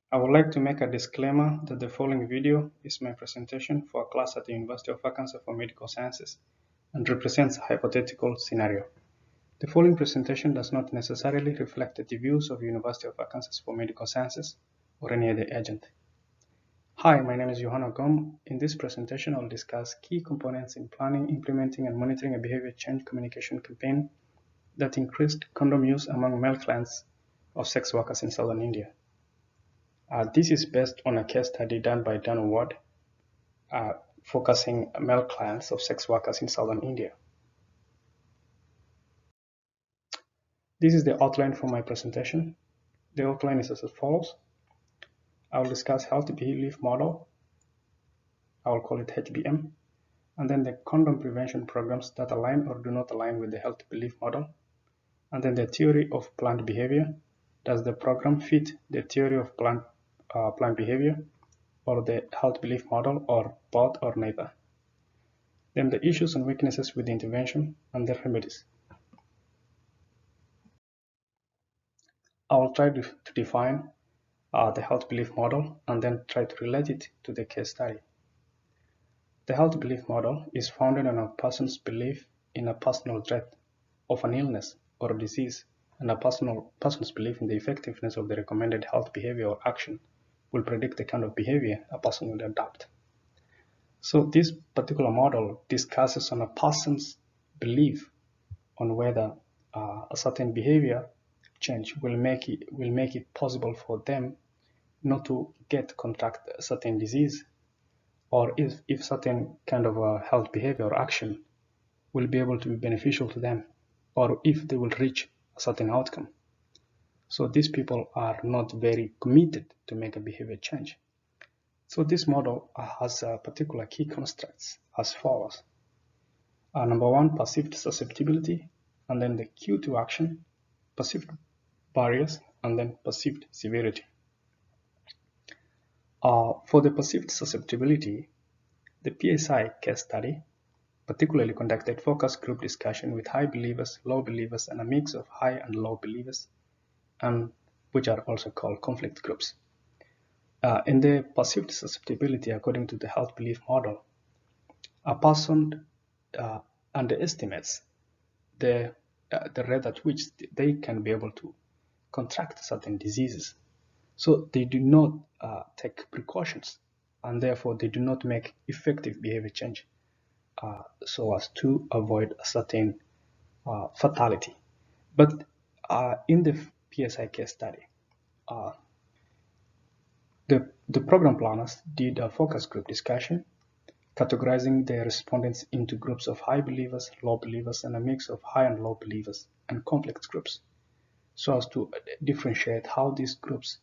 I would like to make a disclaimer that the following video is my presentation for a class at the University of Arkansas for Medical Sciences and represents a hypothetical scenario. The following presentation does not necessarily reflect the views of University of Arkansas for Medical Sciences or any other agent. Hi, my name is Johanna Gom. In this presentation, I'll discuss key components in planning, implementing, and monitoring a behavior change communication campaign that increased condom use among male clients of sex workers in southern India. This is based on a case study done by Dan Ward, focusing male clients of sex workers in southern India. This is the outline for my presentation. The outline is as follows. I will discuss health belief model. I will call it HBM. And then the condom prevention programs that align or do not align with the health belief model. And then the theory of planned behavior. Does the program fit the theory of planned behavior or the health belief model, or both or neither? Then the issues and weaknesses with the intervention and their remedies. I will try to define the health belief model and then try to relate it to the case study. The health belief model is founded on a person's belief in a personal threat of an illness or a disease, and a person's belief in the effectiveness of the recommended health behavior or action will predict the kind of behavior a person will adopt. So this particular model discusses on a person's belief on whether a certain behavior change will make it possible for them not to contract a certain disease, or if certain kind of a health behavior or action will be able to be beneficial to them, or if they will reach a certain outcome. So these people are not very committed to make a behavior change. So this model has particular key constructs as follows. Number one, perceived susceptibility, and then the cue to action, perceived barriers, and then perceived severity. For the perceived susceptibility, the PSI case study particularly conducted focus group discussion with high believers, low believers, and a mix of high and low believers, and which are also called conflict groups. In the perceived susceptibility, according to the health belief model, a person underestimates the rate at which they can be able to contract certain diseases. So they do not take precautions, and therefore they do not make effective behavior change so as to avoid a certain fatality. But in the PSI case study, the program planners did a focus group discussion, categorizing the respondents into groups of high believers, low believers, and a mix of high and low believers and conflict groups, so as to differentiate how these groups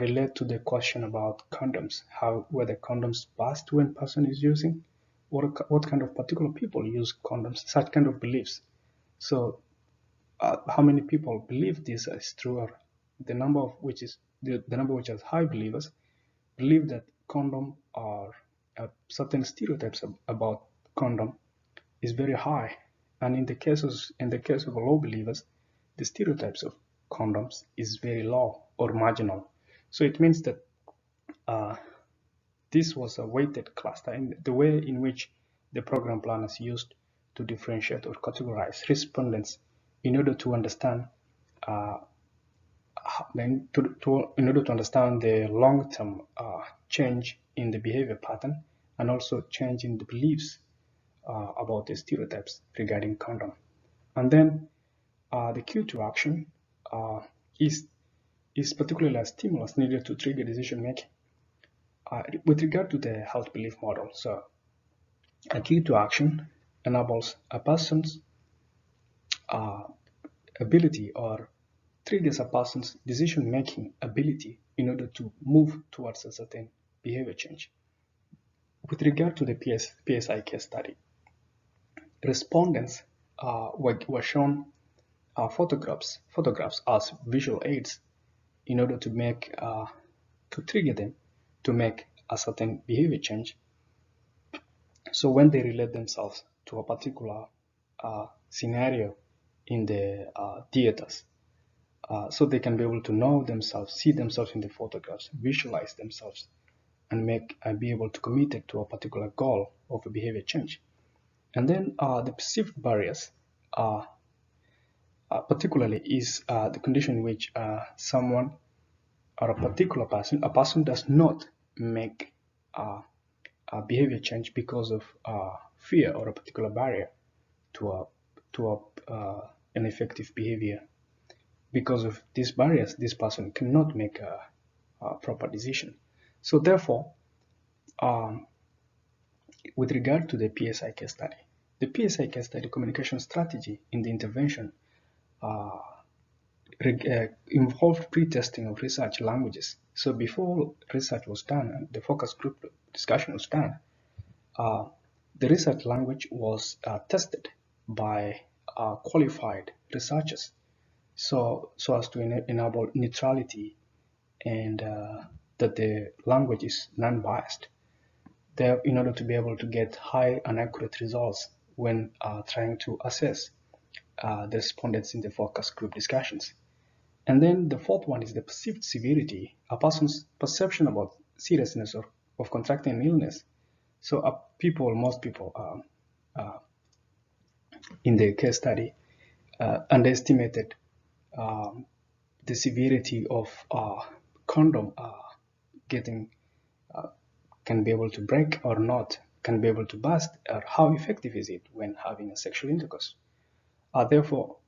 relate to the question about condoms, whether condoms burst when person is using, or what kind of particular people use condoms, such kind of beliefs. So how many people believe this is true, or the number of which is the number which has high believers believe that condom or certain stereotypes about condom is very high, and in the case of low believers, the stereotypes of condoms is very low or marginal. So it means that this was a weighted cluster in the way in which the program planners used to differentiate or categorize respondents in order to understand in order to understand the long-term change in the behavior pattern, and also change in the beliefs about the stereotypes regarding condom. And then the cue to action is particularly a stimulus needed to trigger decision making. With regard to the health belief model, so a cue to action enables a person's ability, or triggers a person's decision-making ability in order to move towards a certain behavior change. With regard to the PSI case study, respondents were shown photographs as visual aids in order to trigger them to make a certain behavior change. So when they relate themselves to a particular scenario in the theaters, so they can be able to know themselves, see themselves in the photographs, visualize themselves, and be able to commit it to a particular goal of a behavior change. And then the perceived barriers particularly is the condition in which someone or a particular person, a person does not make a behavior change because of fear or a particular barrier to an effective behavior. Because of these barriers, this person cannot make a proper decision. So therefore, um, with regard to the PSI case study, the PSI case study communication strategy in the intervention uh, involved pre-testing of research languages. So before research was done and the focus group discussion was done, uh, the research language was tested by qualified researchers, so as to enable neutrality and that the language is non-biased. In order to be able to get high and accurate results when trying to assess the respondents in the focus group discussions. And then the fourth one is the perceived severity, a person's perception about seriousness of contracting an illness. So most people in the case study underestimated um, the severity of condom getting can be able to break or not, can be able to burst, or how effective is it when having a sexual intercourse. Therefore,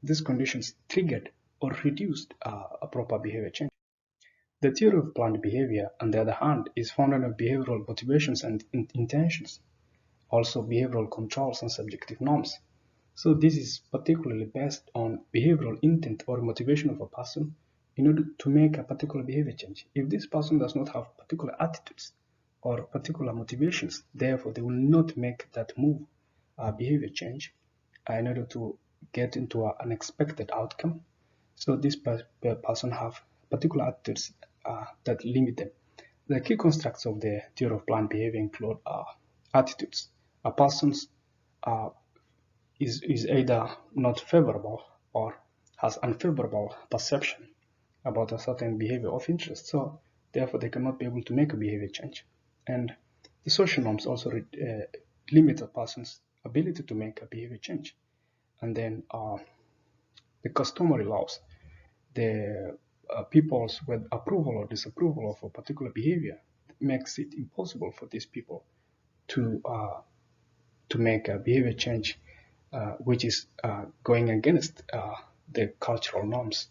these conditions triggered or reduced a proper behavior change. The theory of planned behavior, on the other hand, is founded on behavioral motivations and intentions, also behavioral controls and subjective norms. So this is particularly based on behavioral intent or motivation of a person in order to make a particular behavior change. If this person does not have particular attitudes or particular motivations, therefore they will not make that move, behavior change, in order to get into an expected outcome. So this person have particular attitudes that limit them. The key constructs of the theory of planned behavior include attitudes. A person's is either not favorable or has unfavorable perception about a certain behavior of interest. So therefore they cannot be able to make a behavior change. And the social norms also limit a person's ability to make a behavior change. And then the customary laws, the people's with approval or disapproval of a particular behavior makes it impossible for these people to make a behavior change which is going against the cultural norms.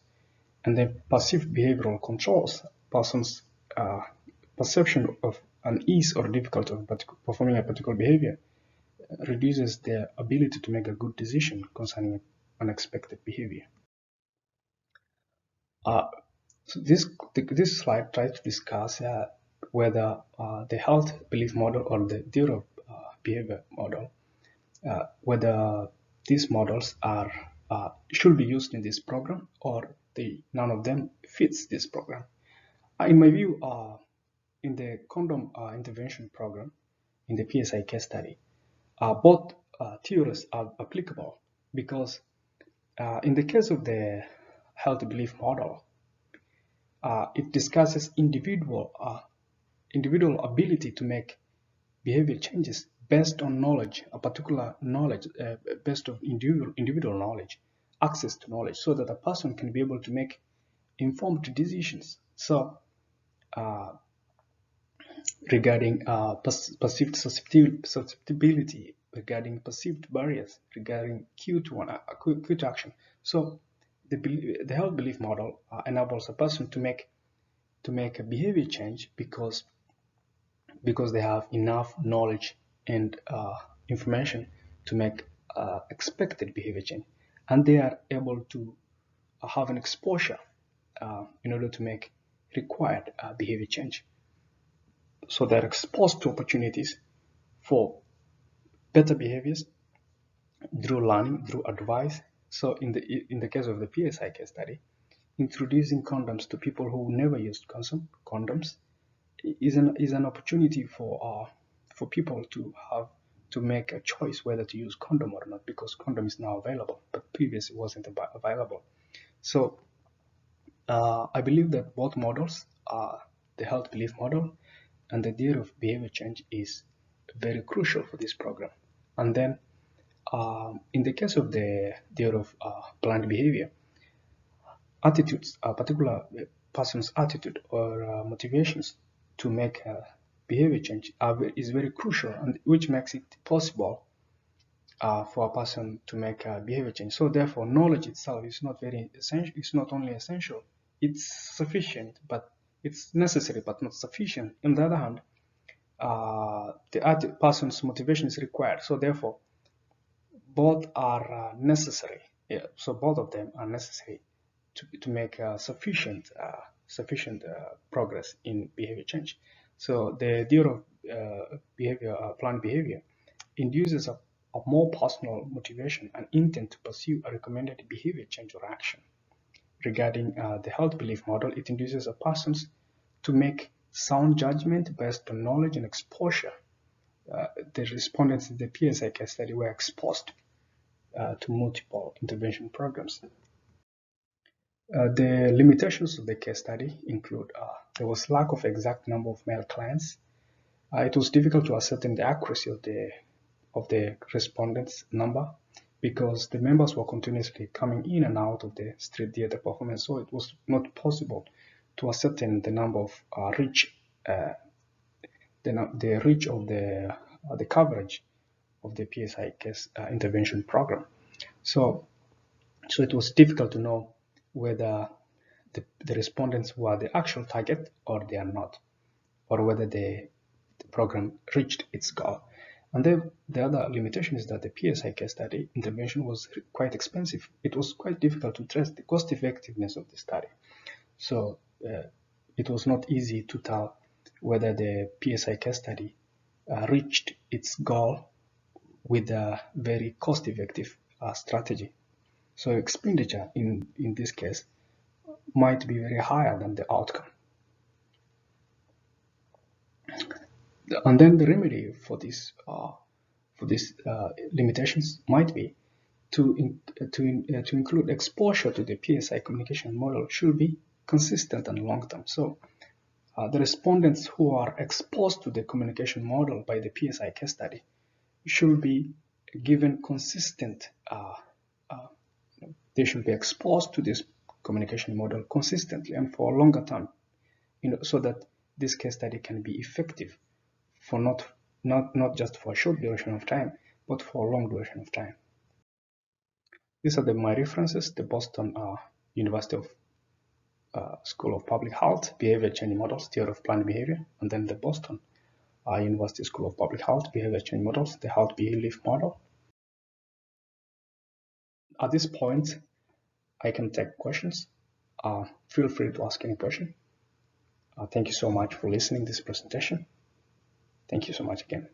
And then perceived behavioral controls, person's uh, perception of an ease or difficulty of performing a particular behavior reduces their ability to make a good decision concerning unexpected behavior. Uh, so this slide tries to discuss whether the health belief model or the theory of behavior model, whether these models are should be used in this program or none of them fits this program. In my view, in the condom intervention program, in the PSI case study, both theories are applicable because in the case of the health belief model, it discusses individual ability to make behavior changes based on knowledge, a particular knowledge, based on individual knowledge, access to knowledge, so that a person can be able to make informed decisions. So, uh, regarding perceived susceptibility, regarding perceived barriers, regarding cue to action. So, the health belief model enables a person to make a behavior change because they have enough knowledge and information to make expected behavior change, and they are able to have an exposure in order to make required behavior change. So they're exposed to opportunities for better behaviors through learning, through advice. So in the case of the PSI case study, introducing condoms to people who never used condoms is an opportunity for people to have to make a choice whether to use condom or not, because condom is now available, but previously it wasn't available. So I believe that both models, the health belief model and the theory of behavior change, is very crucial for this program. And then in the case of the theory of planned behavior, attitudes, a particular person's attitude or motivations to make behavior change is very crucial, and which makes it possible for a person to make a behavior change. So therefore, knowledge itself is not very essential. It's not only essential; it's sufficient, but it's necessary, but not sufficient. On the other hand, the person's motivation is required. So therefore, both are necessary. Yeah, so both of them are necessary to make sufficient progress in behavior change. So the theory of behavior, planned behavior, induces a more personal motivation and intent to pursue a recommended behavior change or action. Regarding the health belief model, it induces a person to make sound judgment based on knowledge and exposure. The respondents in the PSI case study were exposed to multiple intervention programs. The limitations of the case study include there was lack of exact number of male clients. It was difficult to ascertain the accuracy of the respondents' number because the members were continuously coming in and out of the street theater performance, so it was not possible to ascertain the number of reach, the reach of the coverage of the PSI case intervention program. So it was difficult to know whether the respondents were the actual target or they are not, or whether the program reached its goal. And then the other limitation is that the PSI case study intervention was quite expensive. It was quite difficult to trace the cost effectiveness of the study. So it was not easy to tell whether the PSI case study reached its goal with a very cost effective strategy. So expenditure in this case might be very higher than the outcome. And then the remedy for these limitations might be to include exposure to the PSI communication model should be consistent and long term. So the respondents who are exposed to the communication model by the PSI case study should be given consistent. They should be exposed to this communication model consistently and for a longer time, so that this case study can be effective for not just for a short duration of time, but for a long duration of time. These are my references: the Boston University of School of Public Health, Behavior Change Models, Theory of Planned Behavior, and then the Boston University School of Public Health, Behavior Change Models, the Health Belief Model. At this point, I can take questions. Feel free to ask any question. Thank you so much for listening to this presentation. Thank you so much again.